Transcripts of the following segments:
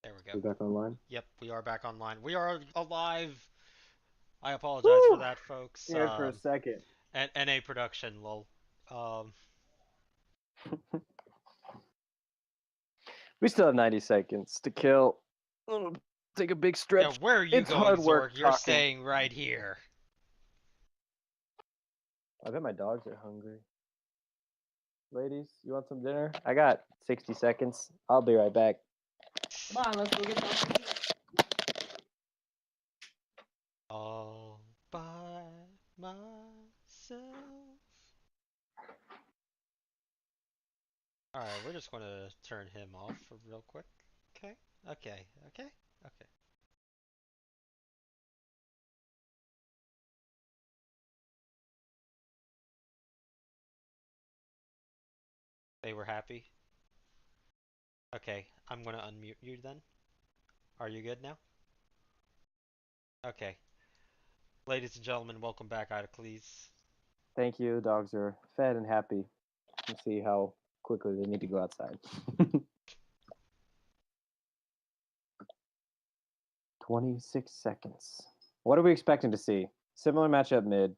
There we We go. back online? Yep, we are back online. We are alive. I apologize for Woo! that, folks. Scared for a second. NA production, lol. Um, We still have 90 seconds to kill. Take a big yeah, stretch. where are you It's going, hard Zorg? work You're talking. staying right here. I bet my dogs are hungry. Ladies, you want some dinner? I got 60 seconds. I'll be right back. Come on, let's go get some. All by myself. Alright, we're just gonna turn him off for real quick. Okay, okay, okay, okay. They were happy. Okay, I'm gonna unmute you then. Are you good now? Okay. Ladies and gentlemen, welcome back, Idocles. Thank you. Dogs are fed and happy. Let's see how quickly they need to go outside. 26 seconds. What are we expecting to see? Similar matchup mid,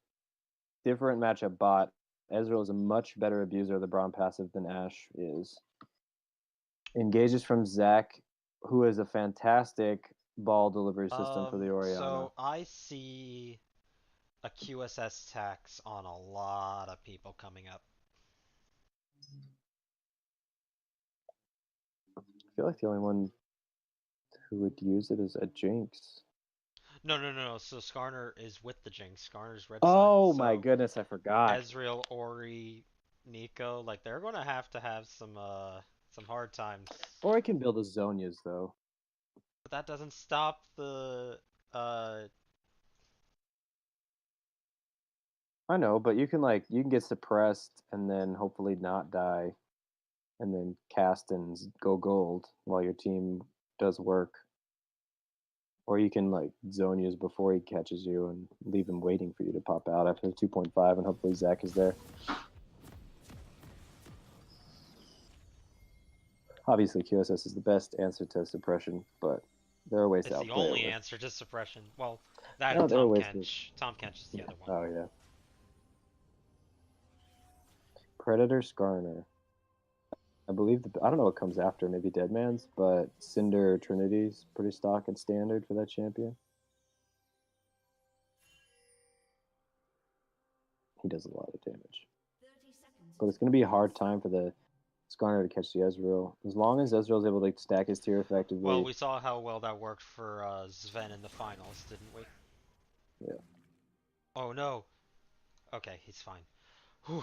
different matchup bot. Ezreal is a much better abuser of the Braum passive than Ashe is. Engages from Zac, who is a fantastic ball delivery system for the Orianna. So I see a QSS tax on a lot of people coming up. I feel like the only one who would use it is a Jinx. No, no, no, no. So Skarner is with the Jinx. Skarner's red side. Oh my So goodness, I forgot. Ezreal, Ori, Nico, like they're gonna have some hard times. Or I can build a Zonias though. But that doesn't stop the uh I know, but you can get suppressed and then hopefully not die, and then cast and go gold while your team does work. Or you can like Zonias before he catches you and leave him waiting for you to pop out after 2.5, and hopefully Zac is there. Obviously, QSS is the best answer to suppression, but there are ways to it's the outplay it only with. answer to suppression. Well, that No, and there are Tom ways to. Kench. Tom Kench is the Yeah. other one. Oh yeah. Predator Skarner. I believe I don't know what comes after, maybe Deadman's, but Cinder Trinity's pretty stock and standard for that champion. He does a lot of damage. But it's going to be a hard time for the Skarner to catch the Ezreal. As long as Ezreal's able to stack his tier Well, effectively. we saw how well that worked for Sven in the finals, didn't we? Yeah. Oh no. Okay, he's fine. Whew.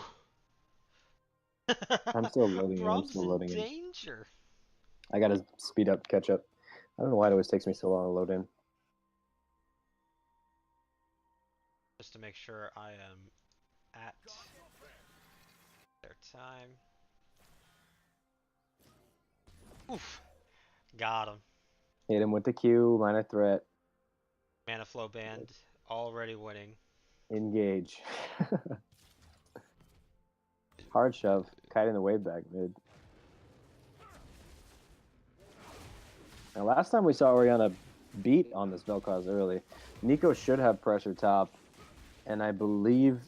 I'm still loading in. I'm Brom's still in loading in. danger. I got to speed up, catch up. I don't know why it always takes me so long to load in. Just to make sure I am at their time. Oof. Got him. Hit him with the Q, minor threat. Mana flow band already winning. Engage. Hard shove. Kiting the wave back mid. Now, last time we saw Orianna beat on this Vel'Koz early. Nico should have pressure top, and I believe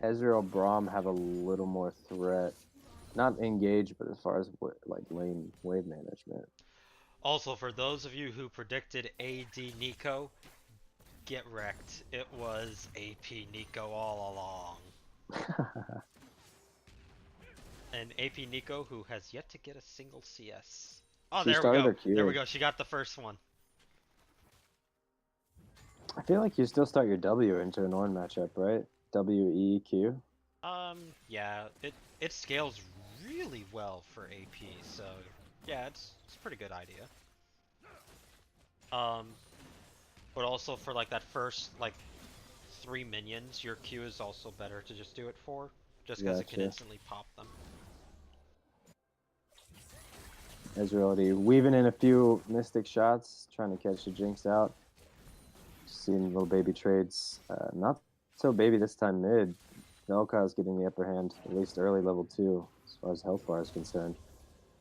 Ezreal Braum have a little more threat. Not engage, but as far as like lane wave management. Also, for those of you who predicted AD Nico, get wrecked. It was AP Nico all along. And AP Nico who has yet to get a single CS. Oh, She there we started go. her There we Q. go. She got the first one. I feel like you still start your W into an Ornn matchup, right? W E Q. Yeah, it scales really well for AP, so yeah, it's a pretty good idea. Um, but also for like that first like 3 minions, your Q is also better to just do it for, just because it can Gotcha. instantly pop them. Ezreal already weaving in a few mystic shots, trying to catch the Jinx out. Seeing little baby trades. Not so baby this time mid. Vel'Koz getting the upper hand, at least early level 2, as far as health bar is concerned.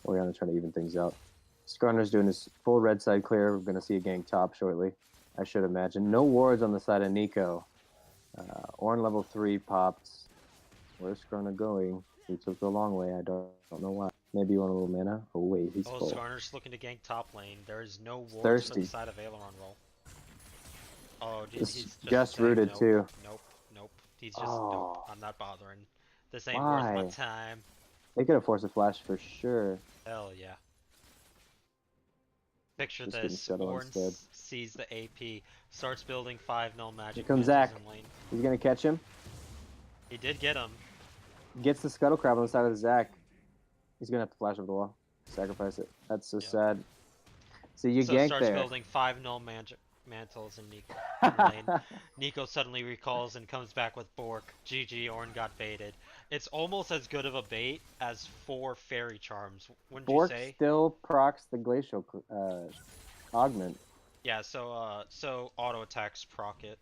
Orianna trying to even things out. Skarner's doing his full red side clear. We're going to see a gank top shortly, I should imagine. No wards on the side of Nico. Ornn level 3 popped. Where's Skarner going? He took the long way. I don't know why. Maybe you want a little mana? Oh wait, he's Oh, full. Skarner's looking to gank top lane. There is no wards for Thirsty. the side of Aileron roll. Oh, dude, Just he's just saying, rooted nope, too. Nope, nope. He's just, nope, Oh, I'm not bothering. This ain't worth my why? time. They could have forced a flash for sure. Hell yeah. Picture Just getting this, settled Ornn instead. sees the AP, starts building 5-0 magic Here comes mantles Zach. in lane. He's gonna catch him. He did get him. Gets the scuttle crab on the side of Zach. He's gonna have to flash over the wall. Sacrifice it. That's so sad. So you gank starts there. building 5-0 mantles in Nico lane. Nico suddenly recalls and comes back with Bork. GG, Ornn got baited. It's almost as good of a bait as 4 fairy charms, wouldn't Bork you say? still procs the glacial augment. Yeah, so auto attacks proc it.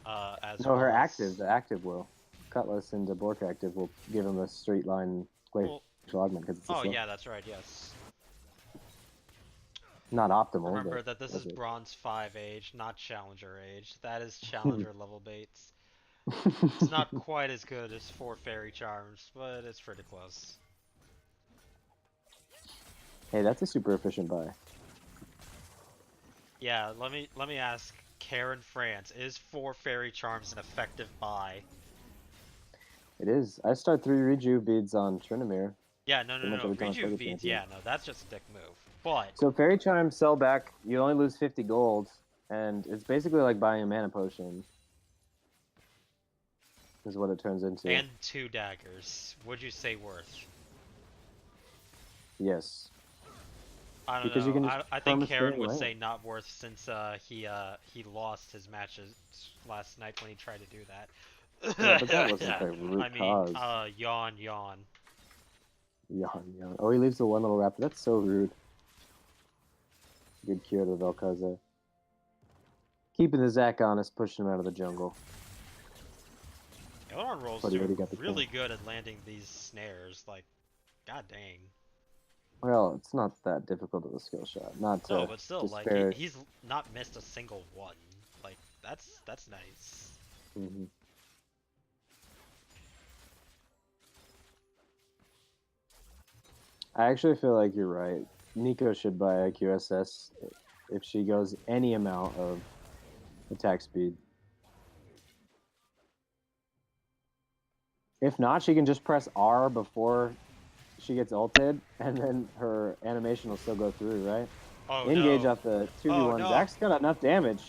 As No, well her as... active, the active will. Cutlass into Bork active will give him a straight line glacial augment because it's a Oh slow. yeah, that's right. Yes. Not optimal. Remember but that this is it. Bronze 5 age, not Challenger age. That is Challenger level baits. It's not quite as good as 4 fairy charms, but it's pretty close. Hey, that's a super efficient buy. Yeah, let me ask Karen France, is 4 fairy charms an effective buy? It is. I start 3 reju beads on Trinamir. Yeah, no. Rejuve beads, beads, yeah, no, that's just a dick move. But so fairy charms sell back. You only lose 50 gold, and it's basically like buying a mana potion. Is what it turns into. and 2 daggers. Would you say worth? Yes. I don't Because know. you can just I think farm a Karen straight would lane. say not worth since he lost his matches last night when he tried to do that. Yeah, but that wasn't the root cause. Yawn. Yawn. Oh, he leaves the one little raptor. That's so rude. Good cure to the Vel'Koz. Keeping the Zac honest, pushing him out of the jungle. Aileron rolls But he already do got the really kill. good at landing these snares. Like, god dang. Well, it's not that difficult of a skill shot. Not to No, but still, like disparage. he's not missed a single one. Like that's nice. Mm-hmm. I actually feel like you're right. Nico should buy IQSS if she goes any amount of attack speed. If not, she can just press R before she gets ulted, and then her animation will still go through, right? Oh Engage no. off the 2v1. Oh, no. Zach's got enough damage.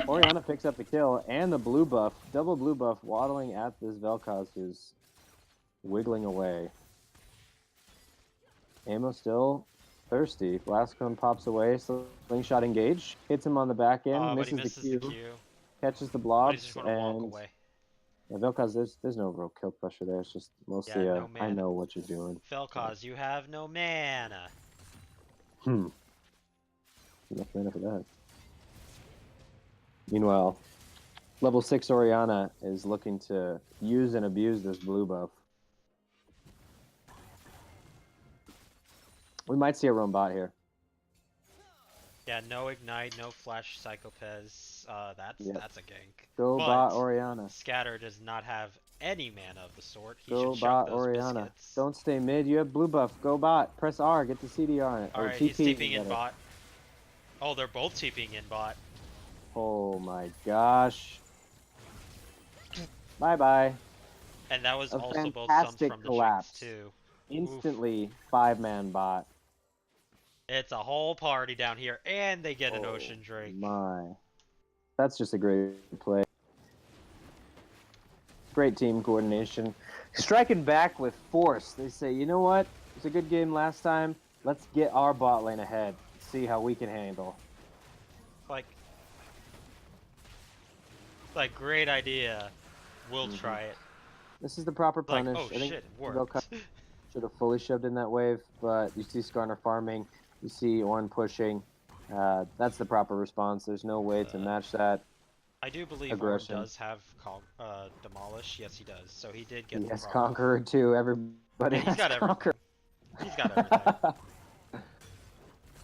Orianna picks up the kill and the blue buff, double blue buff, waddling at this Vel'Koz who's wiggling away. Amo still thirsty. Last one pops away. Slingshot engage. Hits him on the back end. But he misses misses the Q. Catches the blobs. But he's just gonna walk And away. yeah, Vel'Koz, there's no real kill pressure there. It's just mostly no I mana. know what you're doing. Vel'Koz, you have no mana. Enough mana for that. Meanwhile, level 6 Orianna is looking to use and abuse this blue buff. We might see a roam bot here. Yeah, no ignite, no flash psychopez. That's a gank. Go But bot Orianna. Scatter does not have any mana of the sort. He Go should bot chuck those Orianna. biscuits. Don't stay mid. You have blue buff. Go bot. Press R. Get the CDR on it. Alright, he's TPing in bot. Oh, they're both TPing in bot. Oh my gosh. Bye bye. And that was A also both sums fantastic from the collapse. Jinx too. Instantly 5-man bot. It's a whole party down here, and they get an Ocean Drake. My. That's just a great play. Great team coordination. Striking back with force. They say, you know what? It was a good game last time. Let's get our bot lane ahead. See how we can handle. Like great idea. We'll try it. This is the proper Like, punish. oh I think shit, it worked. should have fully shoved in that wave, but you see Skarner farming, you see Ornn pushing. That's the proper response. There's no way to match that. I do believe aggression. Ornn does have Demolish. Yes, he does. So he did get He has the proper... Conqueror too. Everybody Yeah, he's has got Conqueror. got everything.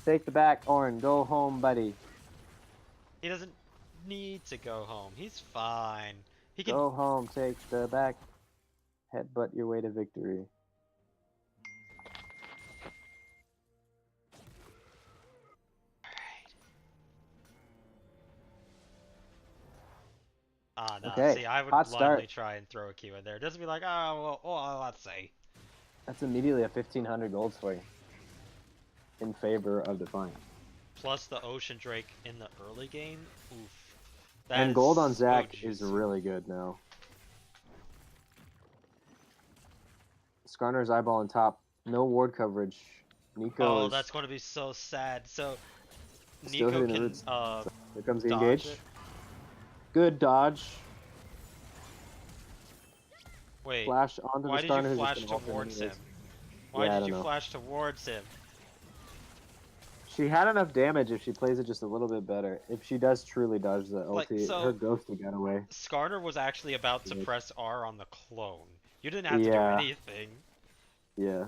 Take the back, Orin. Go home, buddy. He doesn't need to go home. He's fine. He can. Go home. Take the back. Headbutt your way to victory. Ah, no. Okay, See, I would hot blindly start. try and throw a Q in there. Just be like, oh, well, let's see. That's immediately a 1,500 gold swing in favor of Defiant. Plus the Ocean Drake in the early game. Oof. And gold on So Zac is juicy. really good now. Skarner's eyeball on top. No ward coverage. Nico Oh, is that's going to be so sad. So still Nico hitting the can roots. Here comes the dodge engage. it. Good dodge. Wait, Flash onto why the did you Skarner who's just flash gonna ult him towards him? anyways. Why Yeah, I did don't you know. flash towards him? She had enough damage if she plays it just a little bit better. If she does truly dodge the Like, ulti, so her ghosty got away. Skarner was actually about to Yeah. press R on the clone. You didn't have to do Yeah, anything. yeah.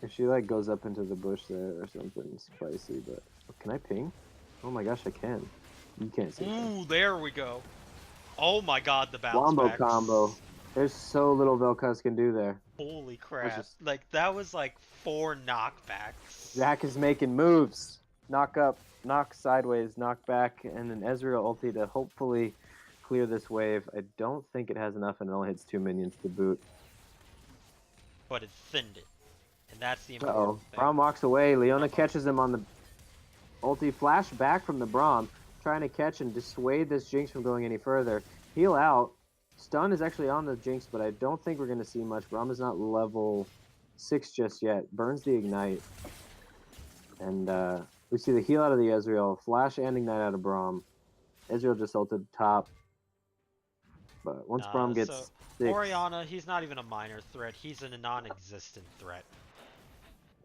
If she like goes up into the bush there or something spicy, but can I ping? Oh my gosh, I can. You can't see that. Ooh, there we go. Oh my god, the bounce Wombo backs. combo. There's so little Vel'Koz can do there. Holy crap. just- Like, that was like 4 knockbacks. Zac is making moves. Knock up, knock sideways, knock back, and an Ezreal ulti to hopefully clear this wave. I don't think it has enough, and it only hits 2 minions to boot. But it thinned it. And that's the Uh-oh. important thing. Braum walks away. Leona catches him on the ulti. Flash back from the Braum, trying to catch and dissuade this Jinx from going any further. Heal out. Stun is actually on the Jinx, but I don't think we're going to see much. Braum is not level 6 just yet. Burns the Ignite. And we see the heal out of the Ezreal. Flash and Ignite out of Braum. Ezreal just ulted top. But once Braum gets so 6... Orianna, he's not even a minor threat. He's a non-existent threat.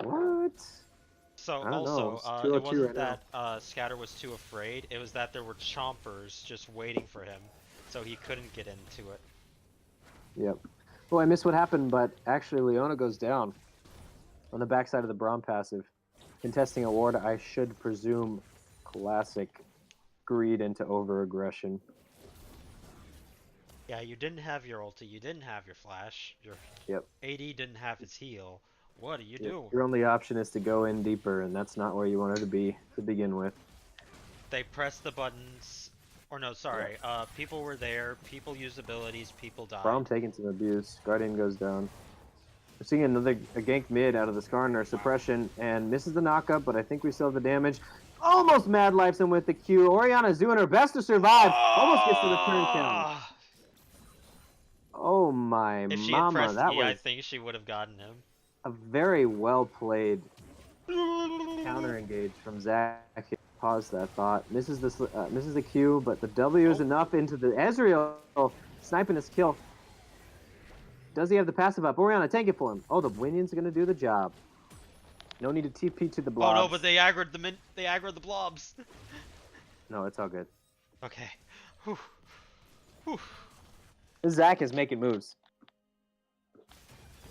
What? So I don't know. also, It's it 202 wasn't right that Scatter was too afraid. It was that there were chompers just waiting for him, so he couldn't get into it. Yep. Oh, I missed what happened, but actually Leona goes down on the backside of the Braum passive. Contesting a ward, I should presume classic greed into over-aggression. Yeah, you didn't have your ulti, you didn't have your flash, your Yep. AD didn't have his heal. What are you doing? Your only option is to go in deeper, and that's not where you wanted to be to begin with. They pressed the buttons, or no, sorry, people were there, people used abilities, people died. Braum taking some abuse. Guardian goes down. We're seeing a gank mid out of the Skarner. Suppression, and misses the knockup, but I think we still have the damage. Almost Mad Lifes him with the Q. Orianna's doing her best to survive. Almost gets to the turn count. Oh my If she had mama, pressed that E, was I think she would have gotten him. a very well played counter engage from Zac. Pause that thought. Misses the Q, but the W is enough into the Ezreal sniping his kill. Does he have the passive up? Orianna, tank it for him. Oh, the Winion's gonna do the job. No need to TP to the blobs. Oh no, but they aggroed the blobs. No, it's all good. Okay. Whew. Whew. Zac is making moves.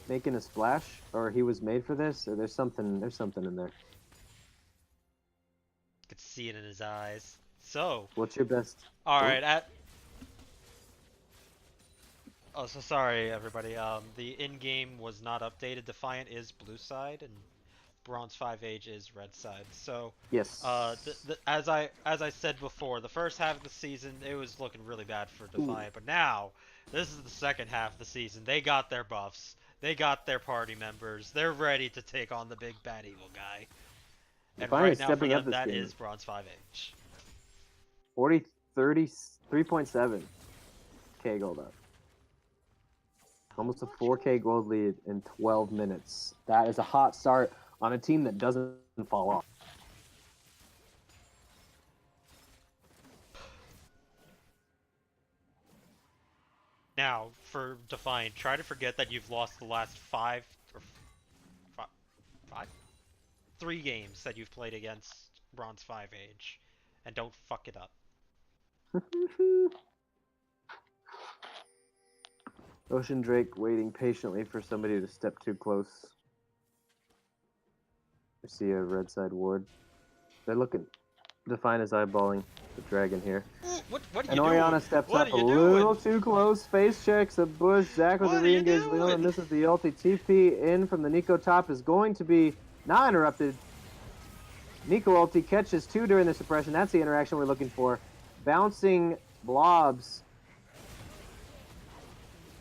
Making a splash, or he was made for this, or there's something in there. Could see it in his eyes. So. What's your best? All right. Oh, so sorry, everybody. The in-game was not updated. Defiant is blue side, and Bronze 5 Age is red side. So, Yes. as I said before, the first half of the season it was looking really bad for Defiant, but now this is the second half of the season. They got their buffs. They got their party members. They're ready to take on the big bad evil guy. And Defiant right is now for stepping them, up this that game. is Bronze 5 Age. 40, 30, 3.7k gold up. Almost a 4k gold lead in 12 minutes. That is a hot start on a team that doesn't fall off. Now, for Defiant, try to forget that you've lost the last 3 games that you've played against Bronze 5 Age, and don't fuck it up. Ocean Drake waiting patiently for somebody to step too close. I see a red side ward. They're looking. Defiant is eyeballing the dragon here. Ooh, what are And you doing? Orianna steps What are up a you doing? little too close. Face checks a bush. Zach with a What are you re-engage. Leona doing? misses the ulti. TP in from the Nico top is going to be not interrupted. Nico ulti catches 2 during the suppression. That's the interaction we're looking for. Bouncing blobs.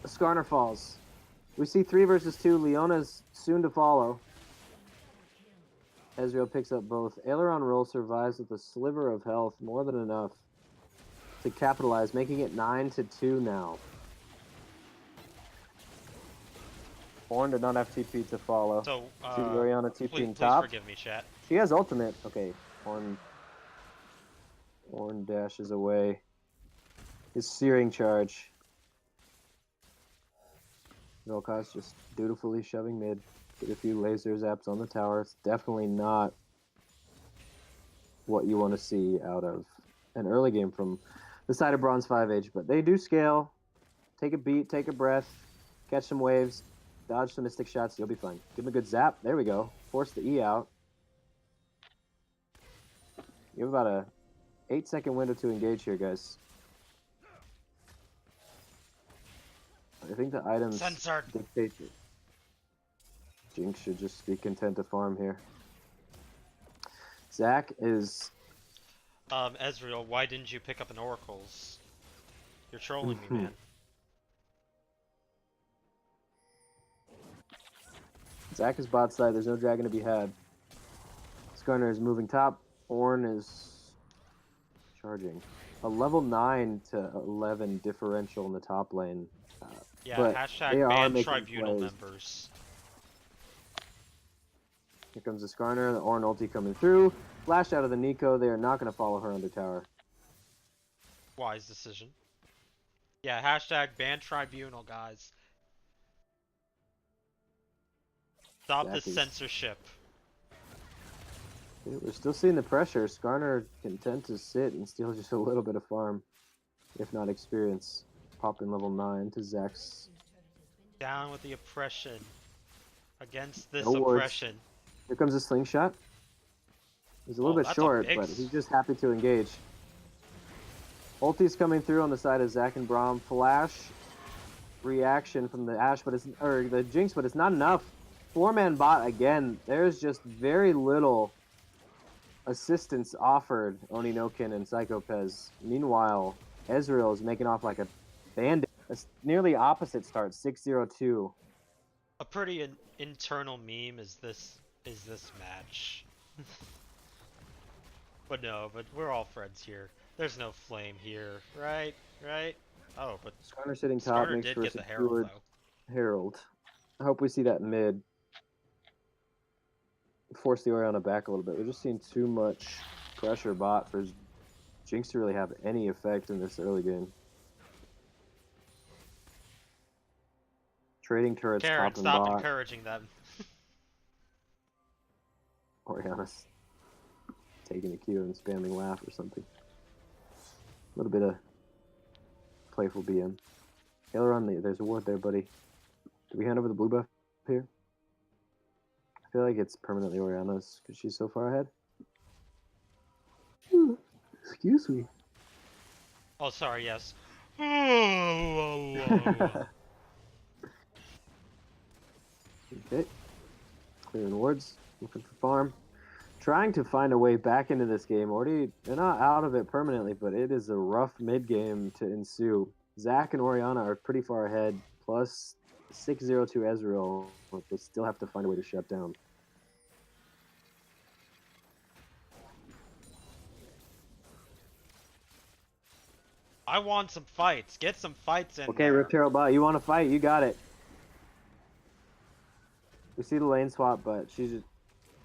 Skarner falls. We see 3 versus 2. Leona's soon to follow. Ezreal picks up both. Aileron roll survives with a sliver of health, more than enough to capitalize, making it 9-2 now. Ornn did not have TP to follow. So, See Orianna TPing please top. forgive me, chat. She has ultimate. Okay, Ornn dashes away. His searing charge. Vel'Koz just dutifully shoving mid. Get a few laser zaps on the tower. It's definitely not what you want to see out of an early game from the side of Bronze 5H, but they do scale. Take a beat, take a breath, catch some waves, dodge some mystic shots, you'll be fine. Give him a good zap. There we go. Force the E out. You have about a 8-second window to engage here, guys. I think the items Censored. dictate it. Jinx should just be content to farm here. Zach is... Ezreal, why didn't you pick up an Oracle's? You're trolling me, man. Zach is bot side. There's no dragon to be had. Skarner is moving top. Ornn is charging. A level 9 to 11 differential in the top lane. Yeah, but hashtag they are ban making tribunal plays. members. Here comes the Skarner. The Ornn ulti coming through. Flash out of the Nico. They are not going to follow her under tower. Wise decision. Yeah, hashtag ban tribunal, guys. Stop Zach this is... censorship. We're still seeing the pressure. Skarner content to sit and steal just a little bit of farm, if not experience. Popping level 9 to Zach's. Down with the oppression. Against this No wards. oppression. Here comes a slingshot. He's a little bit that's short, big... but he's just happy to engage. Ulti's coming through on the side of Zach and Braum. Flash reaction from the Ashe, but the Jinx, but it's not enough. 4-man bot again. There's just very little assistance offered Oninokin and Psychopez. Meanwhile, Ezreal is making off like a bandit. It's nearly opposite start, 6-0-2. A pretty internal meme is this match. But no, but we're all friends here. There's no flame here, right? Right? Oh, but Skarner sitting top Skarner makes did for a get the Herald, secured though. Herald. I hope we see that mid. Force the Orianna back a little bit. We're just seeing too much pressure bot for Jinx to really have any effect in this early game. Trading turrets Karen, top and stop bot. encouraging them. Orianna's taking a cue and spamming laugh or something. A little bit of playful BM. Aileron, there's a ward there, buddy. Do we hand over the blue buff here? I feel like it's permanently Orianna's because she's so far ahead. Ooh, excuse me. Oh, sorry, yes. Okay. Clearing wards. Looking for farm. Trying to find a way back into this game. They're not out of it permanently, but it is a rough mid-game to ensue. Zach and Orianna are pretty far ahead, plus 6-0 to Ezreal, but they still have to find a way to shut down. I want some fights. Get some fights in Okay, there. Rip Terrell bot, you want to fight? You got it. We see the lane swap, but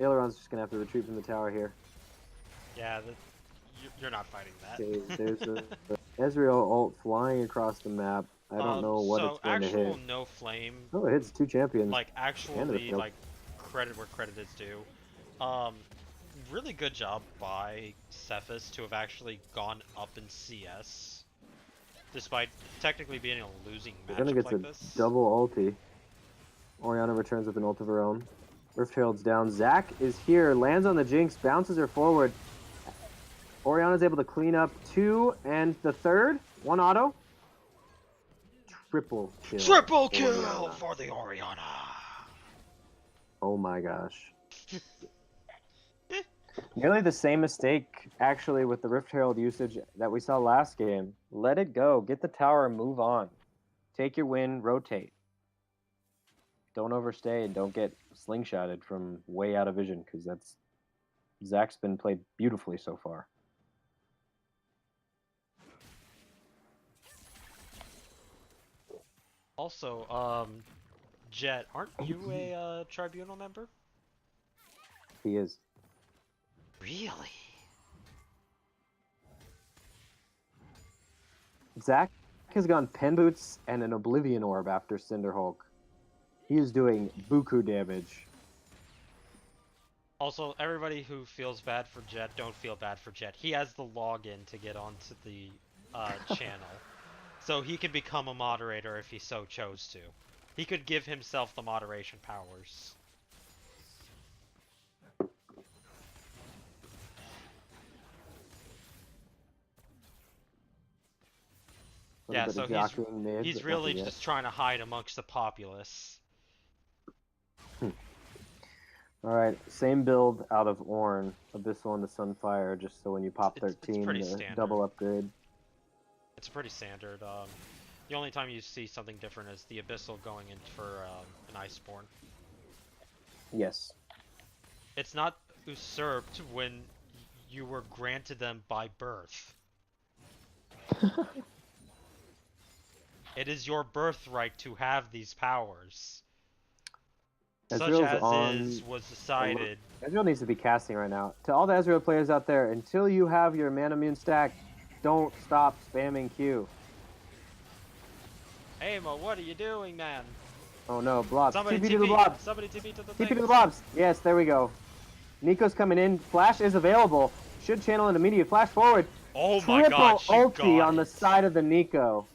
Aileron's just going to have to retreat from the tower here. Yeah, you're not fighting that. Okay, there's the Ezreal ult flying across the map. I don't know what it's going to hit. So, actual no flame. Oh, it hits 2 champions. Like, actually, like, credit where credit is due. Really good job by Cephas to have actually gone up in CS. despite technically being a losing Oriana matchup gets like a this. double ulti. Oriana returns with an ult of her own. Rift Herald's down. Zac is here, lands on the Jinx, bounces her forward. Oriana's able to clean up 2 and the third. 1 auto. Triple kill. Triple kill Oriana. for the Oriana. Oh my gosh. Nearly the same mistake, actually, with the Rift Herald usage that we saw last game. Let it go. Get the tower and move on. Take your win, rotate. Don't overstay and don't get slingshotted from way out of vision, because that's... Zac's been played beautifully so far. Also, Jet, aren't you a tribunal member? He is. Really? Zac has gone pen boots and an Oblivion Orb after Cinderhulk. He is doing buku damage. Also, everybody who feels bad for Jet, don't feel bad for Jet. He has the login to get onto the channel. So he could become a moderator if he so chose to. He could give himself the moderation powers. Yeah, so he's really just trying to hide amongst the populace. Alright, same build out of Ornn, Abyssal into Sunfire, just so when you pop 13, it's double upgrade. It's pretty standard. The only time you see something different is the Abyssal going in for an Iceborne. Yes. It's not usurped when you were granted them by birth. It is your birthright to have these powers. Ezreal's Such as was decided. Ezreal needs to be casting right now. To all the Ezreal players out there, until you have your Manamune stack, don't stop spamming Q. Hey Mo, what are you doing, man? Oh no, blobs. Somebody TP to the blobs. Somebody TP to the TP to the blobs. Yes, there we go. Nico's coming in. Flash is available. Should channel an immediate flash forward. Oh my god, she Triple ulti got on the side of the Nico.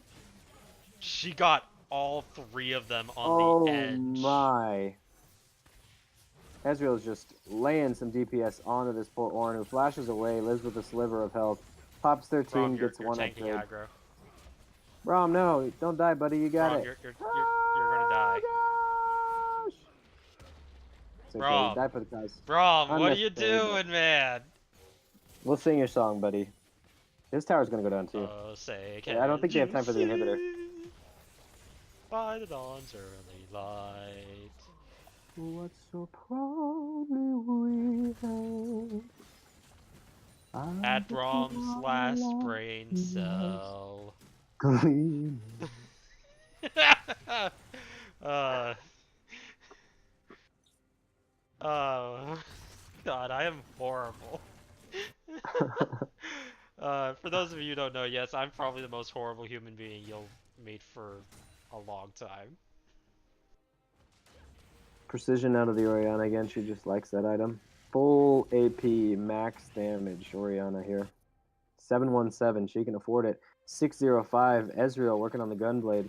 She got all 3 of them on the edge. Oh my. Ezreal's just laying some DPS onto this poor Ornn, who flashes away, lives with a sliver of health. Pops 13, Brom, gets you're 1 tanking upgrade. aggro. Brom, no, don't die, buddy. You got Brom, it. you're gonna die. Gosh. It's okay. Brom. Die for the guys. Brom, what are you Unnecessary, doing, man? We'll sing your song, buddy. This tower's gonna go down too. Oh, say, I don't think they have time for the inhibitor. By the dawn's early light. What so proudly we held. At Brom's last brain cell. Gleam. God, I am horrible. For those of you who don't know, yes, I'm probably the most horrible human being you'll meet for a long time. Precision out of the Oriana again. She just likes that item. Full AP, max damage. Oriana here. 717. She can afford it. 605. Ezreal working on the Gunblade.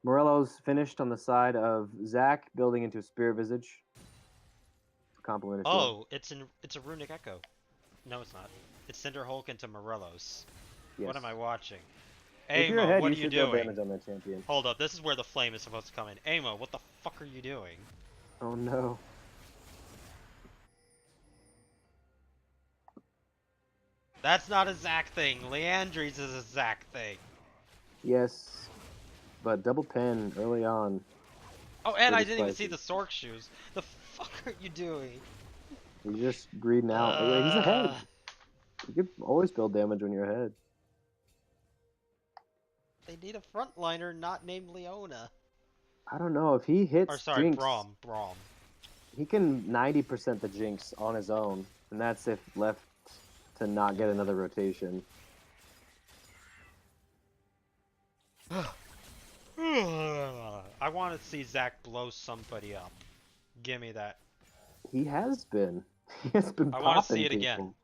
Morello's finished on the side of Zac, building into a Spear Visage. Compliment. Oh, it's a Runic Echo. No, it's not. It's Cinderhulk into Morellos. Yes. What am I watching? If you're Amo, ahead, what are you you should deal doing? damage on their champion. Hold up, this is where the flame is supposed to come in. Amo, what the fuck are you doing? Oh no. That's not a Zac thing. Leandri's is a Zac thing. Yes, but double pen early on. Oh, and I Pretty didn't even spicy. see the Sork shoes. The fuck are you doing? He's just greeding out. He's ahead. You can always build damage when you're ahead. They need a frontliner not named Leona. I don't know if he hits Or sorry, Jinx. Brom. He can 90% the Jinx on his own, and that's if left to not get another rotation. I want to see Zac blow somebody up. Give me that. He has been. He has been. I want to see it people. again.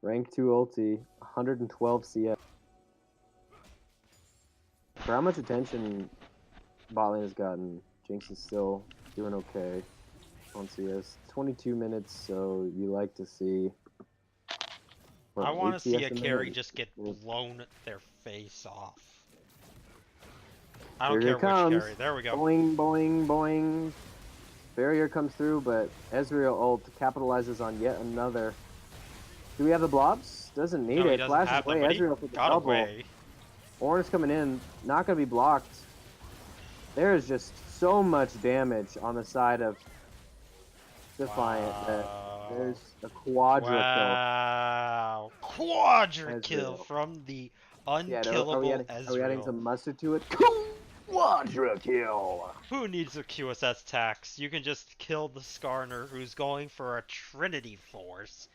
Rank 2 ulti, 112 CS. For how much attention bot lane has gotten, Jinx is still doing okay on CS. 22 minutes, so you like to see what, I want 8 to see CS a a carry minute? just get blown their face off. I don't Here care it which comes. carry. There we go. Boing, boing, boing. Barrier comes through, but Ezreal ult capitalizes on yet another. Do we have the blobs? Doesn't need No, he it. doesn't Flashes have them, away. but he Ezreal for the got double. away. Ornn's coming in. Not going to be blocked. There is just so much damage on the side of Defiant that there's a quadra kill. Wow. Quadra kill Ezreal. from the Yeah, unkillable are we adding Ezreal. some mustard to it? Quadra kill. Who needs a QSS tax? You can just kill the Skarner who's going for a Trinity Force.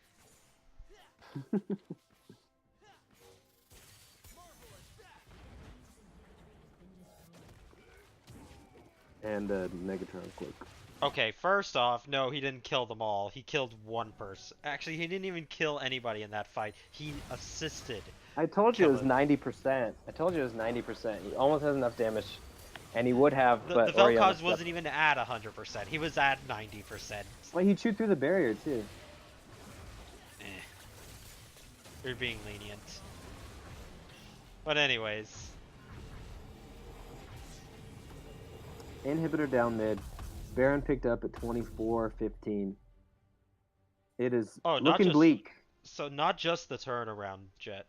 And Megatron quick. Okay, first off, no, he didn't kill them all. He killed one person. Actually, he didn't even kill anybody in that fight. He assisted. I told you it was Killing. 90%. I told you it was 90%. He almost has enough damage. And he would have, The but Orianna Vel'Koz wasn't even at 100%. He was at 90%. Well, he chewed through the barrier, too. Eh. You're being lenient. But anyways. Inhibitor down mid. Baron picked up at 24-15. It is looking bleak. So not just the turnaround, Jet.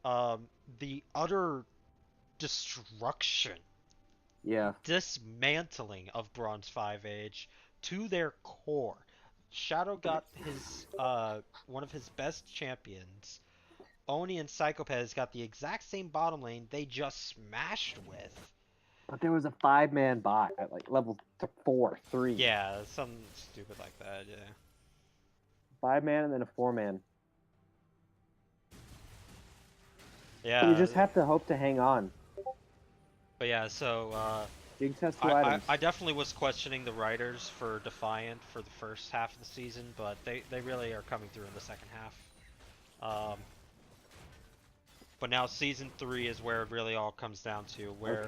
The utter destruction, Yeah. dismantling of Bronze 5 Age to their core. Shadow got his one of his best champions. Oni and Psychopaths got the exact same bottom lane they just smashed with. But there was a 5-man bot at like level 4, 3. Yeah, something stupid like that, yeah. 5-man and then a 4-man. Yeah. So you just have to hope to hang on. But yeah, so Jinx has 2 items. I definitely was questioning the writers for Defiant for the first half of the season, but they really are coming through in the second half. But now season 3 is where it really all comes down to where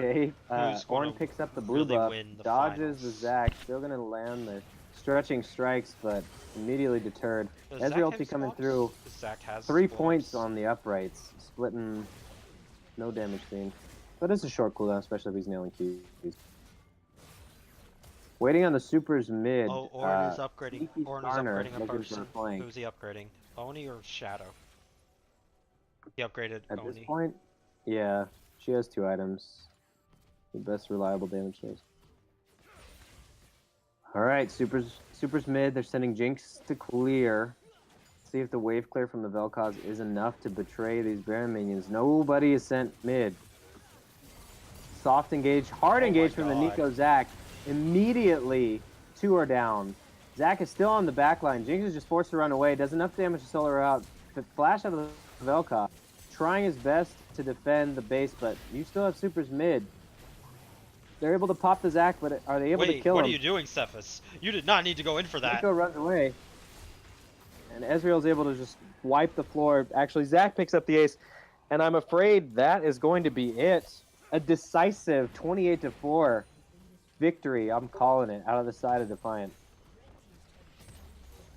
Ornn picks up the blue really buff, win the dodges finals. the Zac, still gonna land the stretching strikes, but immediately deterred. Ezreal ulti coming through. Zac has 3 blocks. points on the uprights, splitting no damage seen. But it's a short cooldown, especially if he's nailing keys. Waiting on the supers mid. Oh, Ornn is upgrading. Sneaky Ornn is Skarner upgrading a looking person. for a flank. Who's he upgrading? Oni or Shadow? He upgraded At Oni. this point, yeah, she has 2 items. The best reliable damage source. Alright, supers mid. They're sending Jinx to clear. See if the wave clear from the Vel'Koz is enough to betray these Baron minions. Nobody is sent mid. Soft engage, hard engage from the Nico Zac. Immediately, 2 are down. Zac is still on the back line. Jinx is just forced to run away. Does enough damage to solo her out. But flash out of the Vel'Koz. Trying his best to defend the base, but you still have supers mid. They're able to pop the Zac, but are they able to kill him? What are you doing, Cephas? You did not need to go in for that. Nico runs away. And Ezreal's able to just wipe the floor. Actually, Zac picks up the ace. And I'm afraid that is going to be it. A decisive 28-4 victory. I'm calling it out of the side of Defiant.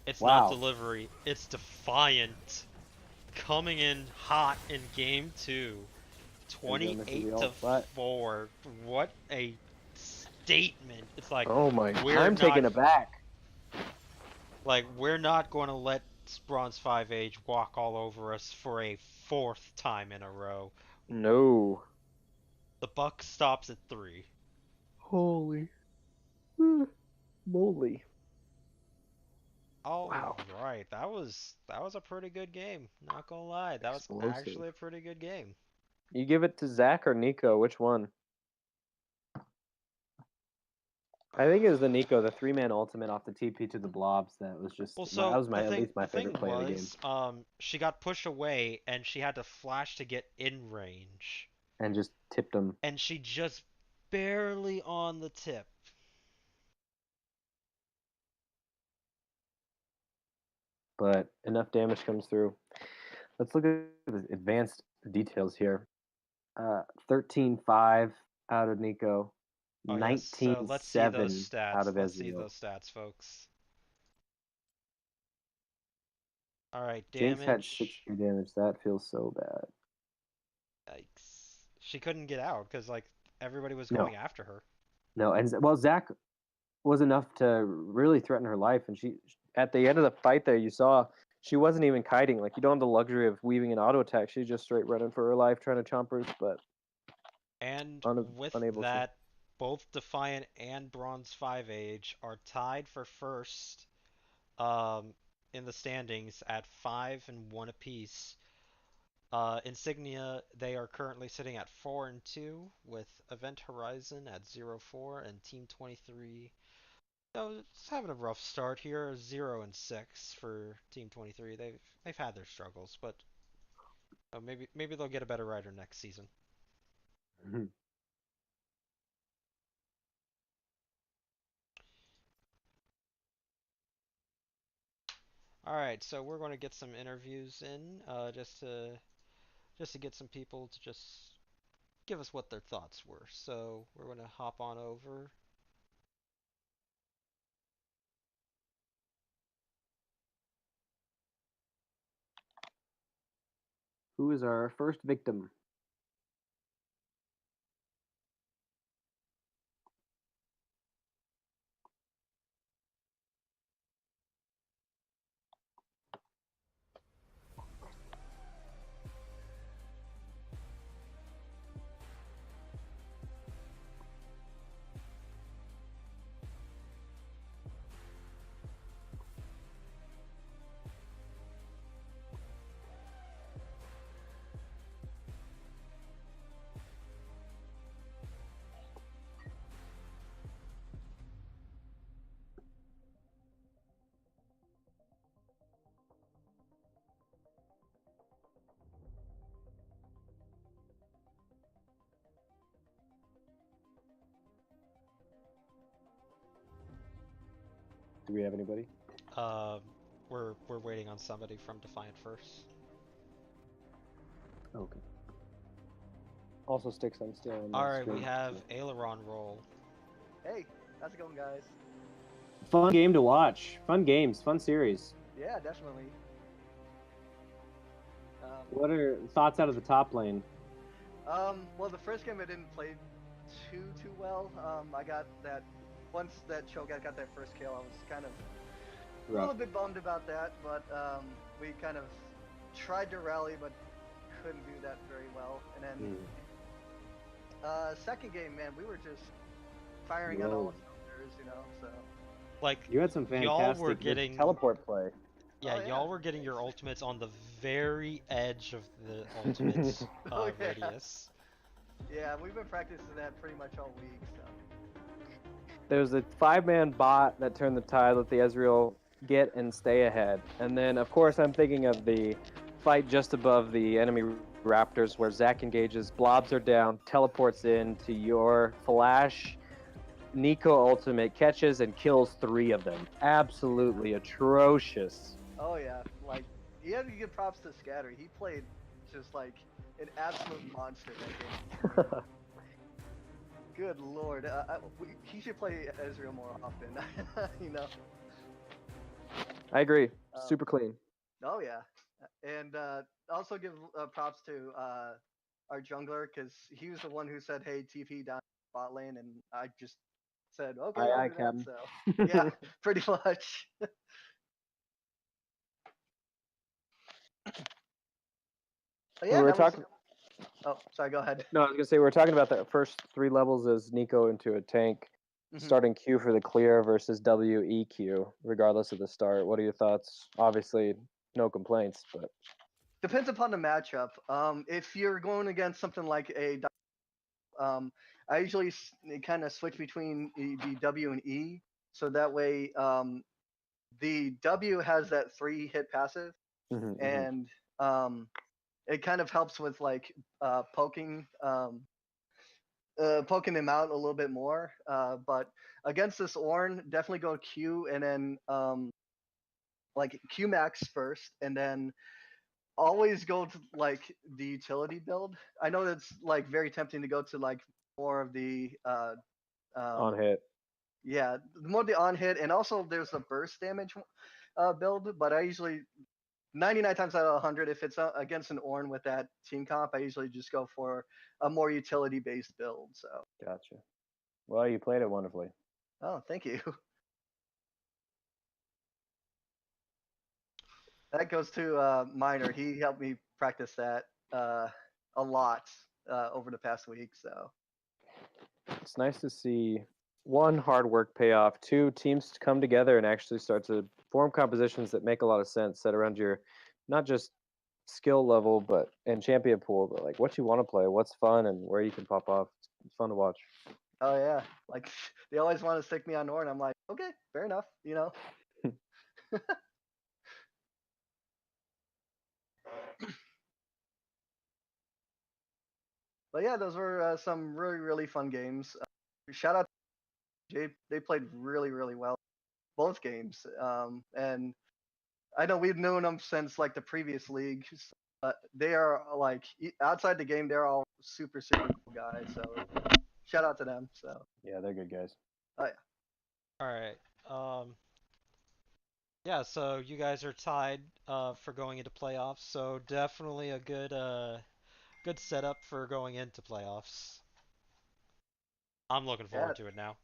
It's not delivery. It's Defiant. Coming in hot in game 2. 28-4. What a statement. It's like, oh my, I'm taken aback. Like, we're not going to let Bronze 5 Age walk all over us for a 4th time in a row. No. The buck stops at 3. Holy moly. Oh, wow. Right. That was a pretty good game. Not gonna lie. That was actually a pretty good game. You give it to Zac or Nico? Which one? I think it was the Nico, the 3-man ultimate off the TP to the blobs. That was just that was at least my favorite play of the game. She got pushed away and she had to flash to get in range. And just tipped him. And she just barely on the tip. But enough damage comes through. Let's look at the advanced details here. 13-5 out of Nico, Oh yes, so let's see those 19-7 out stats. of Let's see Ezreal. those stats, folks. All right, Jinx had damage. 6k damage. That feels so bad. Yikes. She couldn't get out because like everybody was No, going after her. no, and well, Zach was enough to really threaten her life, and she at the end of the fight there, you saw she wasn't even kiting. Like you don't have the luxury of weaving an auto attack. She's just straight running for her life, trying to chomp her, but And with unable to. that, both Defiant and Bronze 5 Age are tied for first um, in the standings at 5 and 1 apiece. Insignia, they are currently sitting at 4 and 2, with Event Horizon at 0-4 and Team 23. So it's having a rough start here, 0 and 6 for Team 23. They've had their struggles, but maybe they'll get a better rider next season. All right, so we're going to get some interviews in, just to get some people to just give us what their thoughts were. So we're going to hop on over. Who is our first victim? Do we have anybody? Uh, we're waiting on somebody from Defiant first. Okay. Also, sticks. I'm still on All that right, we screen. have Aileron roll. Hey, how's it going, guys? Fun game to watch. Fun games. Fun series. Yeah, definitely. What are thoughts out of the top lane? Well, the first game I didn't play too well. I got that once that Cho'Gath got that first kill, I was kind of a little bit bummed about that. But we kind of tried to rally, but couldn't do that very well. And then second game, man, we were just firing on all cylinders, you know. So Like You had some y'all were fantastic getting teleport play. yeah, Oh, yeah. y'all were getting your ultimates on the very edge of the ultimates Oh, yeah. radius. yeah, we've been practicing that pretty much all week. So There was a 5-man bot that turned the tide, let the Ezreal get and stay ahead. And then, of course, I'm thinking of the fight just above the enemy Raptors where Zac engages, blobs are down, teleports in to your flash. Nico ultimate catches and kills 3 of them. Absolutely atrocious. oh yeah, like you have to give props to Scatter. He played just like an absolute monster that game. Good lord, he should play Ezreal more often. you know. I agree. Super clean. Oh yeah, and also give props to our jungler because he was the one who said, "Hey, TP down bot lane," and I just said, "Okay, I'll do that." Captain. So yeah, pretty much. But yeah, we were that was. talking. Oh, sorry. Go ahead. No, I was gonna say we were talking about the first 3 levels as Nico into a tank, starting Q for the clear versus WEQ, regardless of the start. What are your thoughts? Obviously, no complaints, but Depends upon the matchup. If you're going against something like a, I usually kind of switch between the W and E, so that way the W has that 3-hit passive, and it kind of helps with like poking them out a little bit more. But against this Ornn, definitely go Q and then like Q max first, and then always go to like the utility build. I know that's like very tempting to go to like more of the On um hit. yeah, more the on hit, and also there's a burst damage build. But I usually 99 times out of 100, if it's against an Ornn with that team comp, I usually just go for a more utility based build. So Gotcha. Well, you played it wonderfully. oh, thank you. That goes to Miner. He helped me practice that a lot over the past week. So It's nice to see one, hard work pay off, two, teams come together and actually start to form compositions that make a lot of sense, set around your not just skill level but and champion pool, but like what you want to play, what's fun, and where you can pop off. It's fun to watch. oh yeah, like they always want to stick me on Ornn. I'm like, okay, fair enough. But yeah, those were some really really fun games. Shout out to Jay. They played really really well both games. And I know we've known them since like the previous league. They are like outside the game, they're all super super cool guys. So shout out to them. So Yeah, they're good guys. oh yeah. All right. Yeah, so you guys are tied for going into playoffs, so definitely a good setup for going into playoffs. I'm looking Yeah. forward to it now.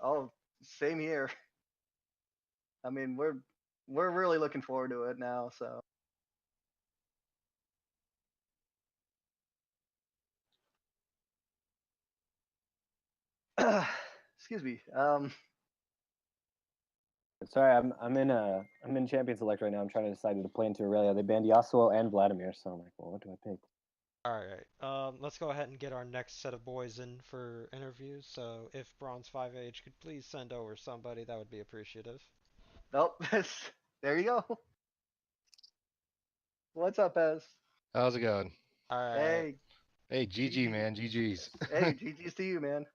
Oh, same here. I mean, we're really looking forward to it now. So excuse me. Sorry, I'm in Champions Select right now. I'm trying to decide who to play into Aurelia. They banned Yasuo and Vladimir, so I'm like, well, what do I pick? All right. Let's go ahead and get our next set of boys in for interviews. So if Bronze 5H could please send over somebody, that would be appreciative. Nope. There you go. What's up, Ez? How's it going? All right. Hey, Hey, GG, GG. man. GG's. Hey, GG's to you, man.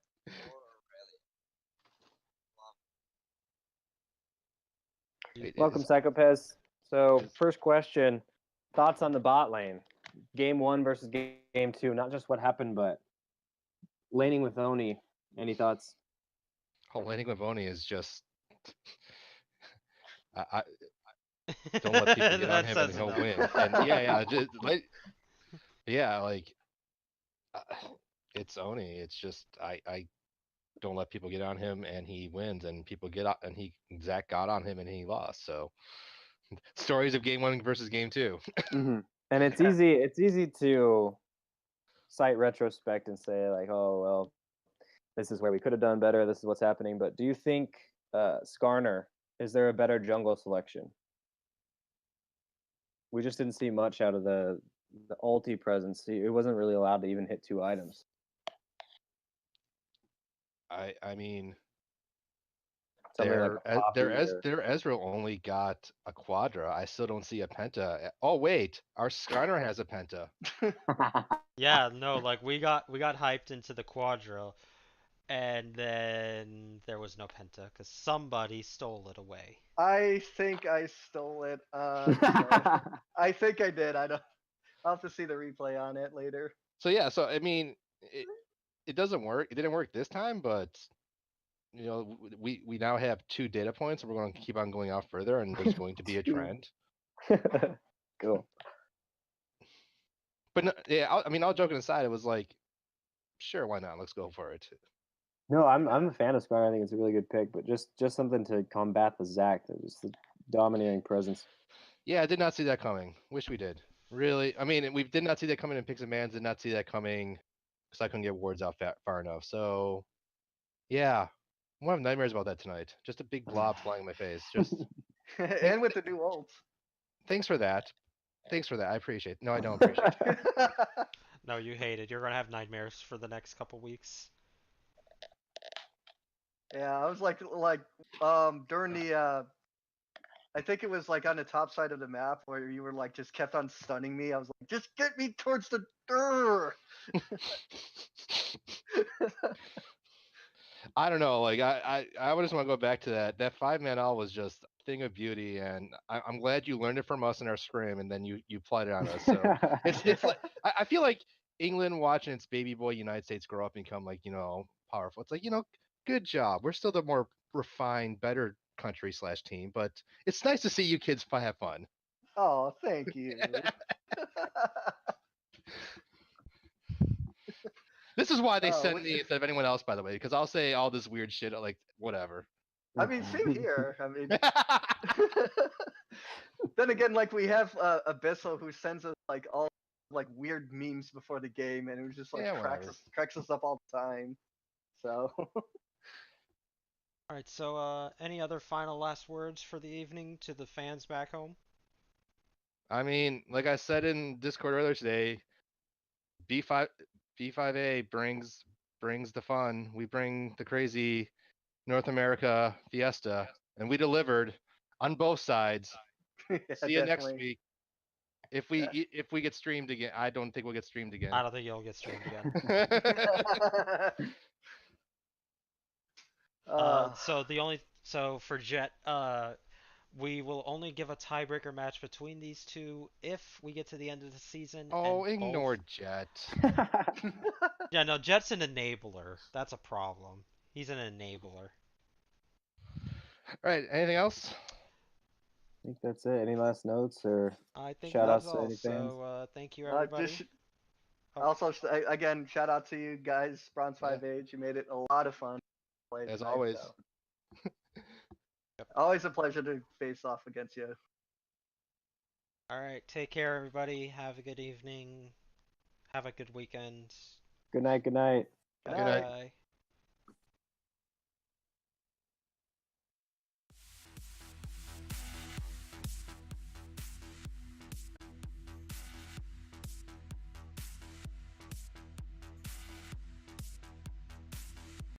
Wait, Welcome, Psychopez. So, first question: thoughts on the bot lane? Game one versus game two. Not just what happened, but laning with Oni. Any thoughts? Laning with Oni is just. I don't let people get on That him and says he'll enough. win. And yeah, just like uh, it's Oni. It's just I don't let people get on him and he wins, and people get on and Zach got on him and he lost. So stories of game one versus game two. Mm-hmm. And it's easy. It's easy to cite retrospect and say like, oh well, this is where we could have done better. This is what's happening. But do you think Skarner, is there a better jungle selection? We just didn't see much out of the ulti presence. It wasn't really allowed to even hit 2 items. I mean. Something like a Poppy or... Their Ezreal only got a Quadra. I still don't see a Penta. Oh wait, our Skarner has a Penta. Yeah, no, like we got hyped into the Quadra, and then there was no Penta because somebody stole it away. I think I stole it. So I think I did. I don't. I'll have to see the replay on it later. So yeah, so I mean, it doesn't work. It didn't work this time, but we now have 2 data points, and we're going to keep on going out further, and there's going to be a trend. Cool. But no, yeah, I mean, all joking aside, it was like, sure, why not? Let's go for it. No, I'm a fan of Scar. I think it's a really good pick, but just something to combat the Zac, just the dominating presence. Yeah, I did not see that coming. Wish we did. Really, I mean, we did not see that coming in Picks and Mans. Did not see that coming because I couldn't get wards out far enough. So, yeah, I'm gonna have nightmares about that tonight. Just a big blob flying in my face. Just And with the new ults. thanks for that. Thanks for that. I appreciate it. No, I don't appreciate it. No, you hate it. You're gonna have nightmares for the next couple weeks. Yeah, I was like during the I think it was like on the top side of the map where you were like just kept on stunning me. I was like, just get me towards the I don't know. Like I just want to go back to that. That 5-man all was just a thing of beauty, and I'm glad you learned it from us in our scrim, and then you applied it on us. So it's like I feel like England watching its baby boy United States grow up and become like powerful. It's like good job. We're still the more refined, better country / team, but it's nice to see you kids have fun. Oh, thank you. This is why they Oh, send me instead of anyone else, by the way, because I'll say all this weird shit like whatever. I mean, same here. I mean, then again, like we have Abyssal who sends us like all like weird memes before the game, and it was just like Yeah, cracks us up all the time. So All right. So, any other final last words for the evening to the fans back home? I mean, like I said in Discord earlier today, B5A brings the fun. We bring the crazy North America fiesta, and we delivered on both sides. yeah, See you next definitely. week. If we get streamed again, I don't think we'll get streamed again. I don't think you'll get streamed again. So for Jet, we will only give a tiebreaker match between these two if we get to the end of the season. Oh, and ignore both... Jet. Yeah, no, Jet's an enabler. That's a problem. He's an enabler. All right, anything else? I think that's it. Any last notes or I think shout that's outs to all. any fans? So thank you, everybody. just Oh. also again, shout out to you guys, Bronze Yeah. 5Age. You made it a lot of fun to play As tonight, always. so. Yep. Always a pleasure to face off against you. All right, take care, everybody. Have a good evening. Have a good weekend. Good night. Good night. Good Good night. Bye.